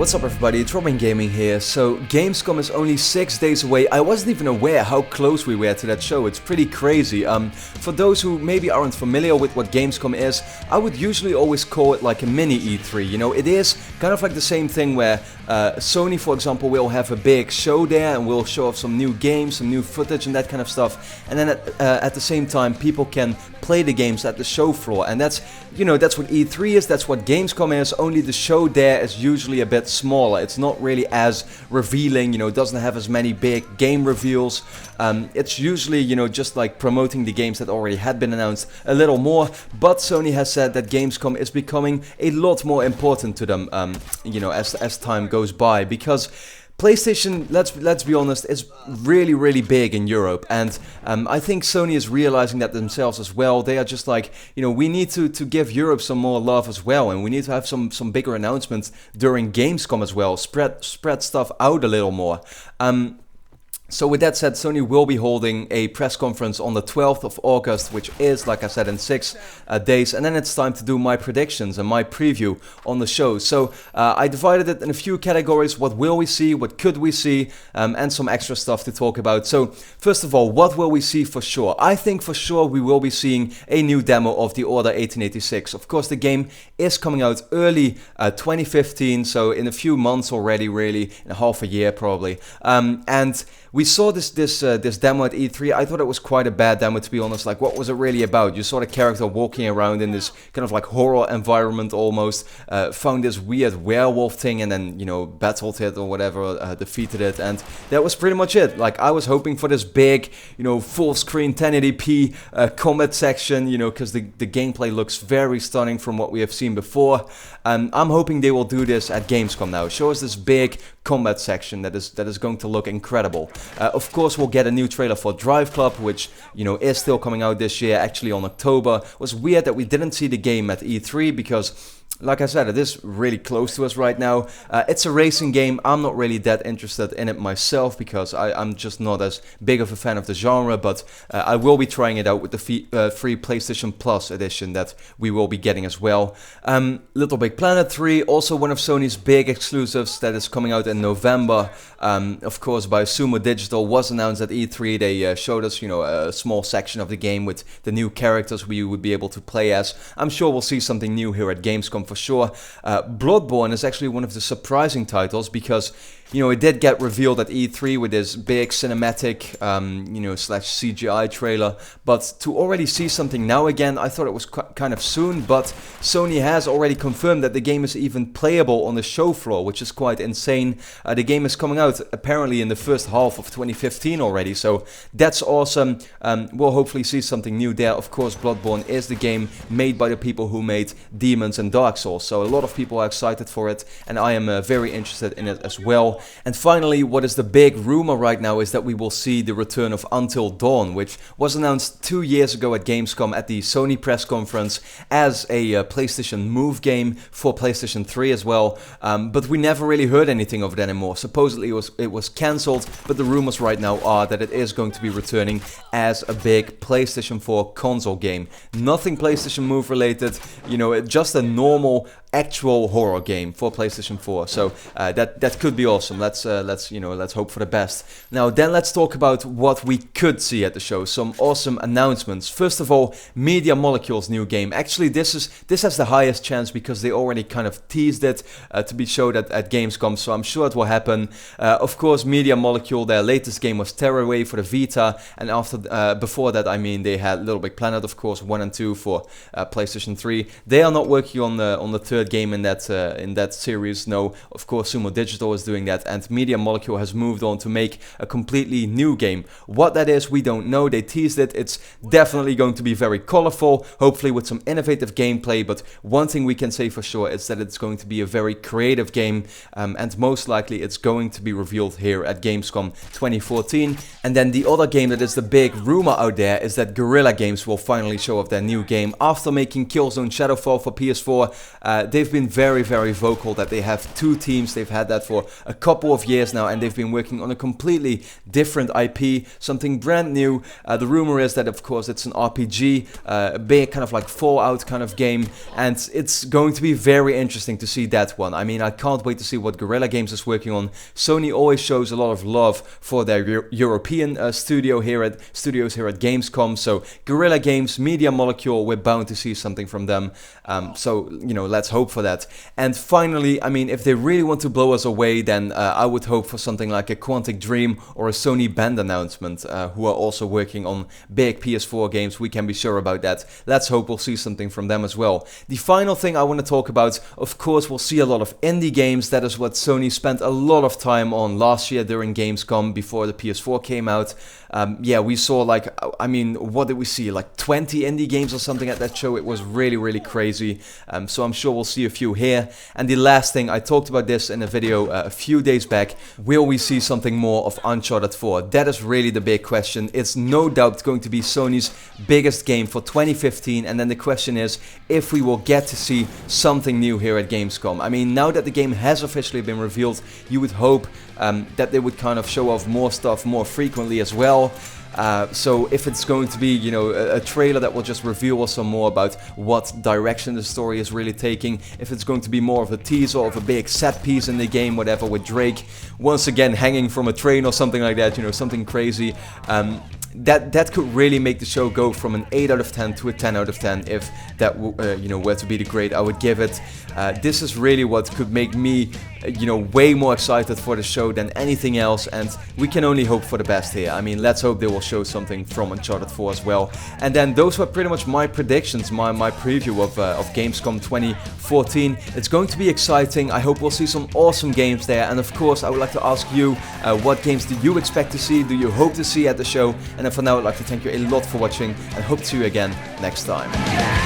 What's up everybody, it's RobinGaming here. So Gamescom is only 6 days away. I wasn't even aware how close we were to that show. It's pretty crazy. For those who maybe aren't familiar with what Gamescom is, I would usually always call it like a mini E3. You know, it is kind of like the same thing where Sony, for example, will have a big show there and will show off some new games, some new footage and that kind of stuff. And then at the same time, people can play the games at the show floor. And that's, you know, that's what E3 is, that's what Gamescom is, only the show there is usually a bit smaller. It's not really as revealing, you know, it doesn't have as many big game reveals. It's usually, you know, just like promoting the games that already had been announced a little more. But Sony has said that Gamescom is becoming a lot more important to them, you know, as time goes by, because PlayStation, let's be honest, is really big in Europe, and I think Sony is realizing that themselves as well. They are just like, you know, we need to give Europe some more love as well, and we need to have some bigger announcements during Gamescom as well. Spread stuff out a little more. So with that said, Sony will be holding a press conference on the 12th of August, which is, like I said, in 6 days. And then it's time to do my predictions and my preview on the show. So I divided it in a few categories. What will we see? What could we see? And some extra stuff to talk about. So first of all, what will we see for sure? I think for sure we will be seeing a new demo of the Order 1886. Of course, the game is coming out early 2015. So in a few months already, really, in half a year probably. And we saw this demo at E3. I thought it was quite a bad demo, to be honest. Like, what was it really about? You saw the character walking around in this kind of like horror environment almost, found this weird werewolf thing and then, you know, battled it or whatever, defeated it, and that was pretty much it. Like, I was hoping for this big, you know, full screen 1080p combat section, you know, because the gameplay looks very stunning from what we have seen before. I'm hoping they will do this at Gamescom now. Show us this big combat section that is going to look incredible. Of course, we'll get a new trailer for Drive Club, which, you know, is still coming out this year, actually on October. It was weird that we didn't see the game at E3 because, like I said, it is really close to us right now. It's a racing game. I'm not really that interested in it myself because I'm just not as big of a fan of the genre, but I will be trying it out with the free PlayStation Plus edition that we will be getting as well. Little Big Planet 3, also one of Sony's big exclusives that is coming out in November. Of course, by Sumo Digital, was announced at E3. They showed us, you know, a small section of the game with the new characters we would be able to play as. I'm sure we'll see something new here at Gamescom for sure. Bloodborne is actually one of the surprising titles because, you know, it did get revealed at E3 with this big cinematic, you know, / CGI trailer, but to already see something now again, I thought it was kind of soon, but Sony has already confirmed that the game is even playable on the show floor, which is quite insane. The game is coming out apparently in the first half of 2015 already, so that's awesome. We'll hopefully see something new there. Of course, Bloodborne is the game made by the people who made Demons and Dark Souls, so a lot of people are excited for it, and I am very interested in it as well. And finally, what is the big rumor right now is that we will see the return of Until Dawn, which was announced 2 years ago at Gamescom at the Sony press conference as a PlayStation Move game for PlayStation 3 as well. But we never really heard anything of it anymore. Supposedly it was cancelled, but the rumors right now are that it is going to be returning as a big PlayStation 4 console game. Nothing PlayStation Move related, you know, just a normal actual horror game for PlayStation 4. So that could be awesome. Let's hope for the best. Now then, let's talk about what we could see at the show. Some awesome announcements. First of all, Media Molecule's new game. Actually, this has the highest chance because they already kind of teased it to be showed at Gamescom. So I'm sure it will happen. Of course, Media Molecule, their latest game was Terraway for the Vita, and before that, I mean, they had Little Big Planet, of course, 1 and 2 for PlayStation 3. They are not working on the third game in that series. No, of course, Sumo Digital is doing that, and Media Molecule has moved on to make a completely new game. What that is, we don't know. They teased it. It's definitely going to be very colorful, hopefully with some innovative gameplay, but one thing we can say for sure is that it's going to be a very creative game, and most likely it's going to be revealed here at Gamescom 2014. And then the other game that is the big rumor out there is that Guerrilla Games will finally show off their new game after making Killzone Shadowfall for PS4. they've been very vocal that they have 2 teams. They've had that for a couple of years now, and they've been working on a completely different IP, something brand new. The rumor is that, of course, it's an RPG, a big kind of like Fallout kind of game, and it's going to be very interesting to see that one. I mean, I can't wait to see what Guerrilla Games is working on. Sony always shows a lot of love for their European studios here at Gamescom, so Guerrilla Games, Media Molecule, we're bound to see something from them. So, you know, let's hope for that. And finally, I mean, if they really want to blow us away, then I would hope for something like a Quantic Dream or a Sony Band announcement, who are also working on big PS4 games. We can be sure about that. Let's hope we'll see something from them as well. The final thing I want to talk about, of course, we'll see a lot of indie games. That is what Sony spent a lot of time on last year during Gamescom before the PS4 came out. Yeah, we saw like, I mean, what did we see? Like 20 indie games or something at that show. It was really crazy. So I'm sure we'll see a few here. And the last thing, I talked about this in a video a few days back. Will we see something more of Uncharted 4? That is really the big question. It's no doubt going to be Sony's biggest game for 2015. And then the question is if we will get to see something new here at Gamescom. I mean, now that the game has officially been revealed, you would hope that they would kind of show off more stuff more frequently as well. So if it's going to be, you know, a trailer that will just reveal us some more about what direction the story is really taking, if it's going to be more of a teaser of a big set piece in the game, whatever, with Drake once again hanging from a train or something like that, you know, something crazy. That could really make the show go from an 8 out of 10 to a 10 out of 10 if that you know, were to be the grade I would give it. This is really what could make me, you know, way more excited for the show than anything else, and we can only hope for the best here. I mean, let's hope they will show something from Uncharted 4 as well. And then those were pretty much my predictions, my preview of Gamescom 2014. It's going to be exciting. I hope we'll see some awesome games there, and of course I would like to ask you, what games do you expect to see, do you hope to see at the show? And then for now, I'd like to thank you a lot for watching and hope to see you again next time.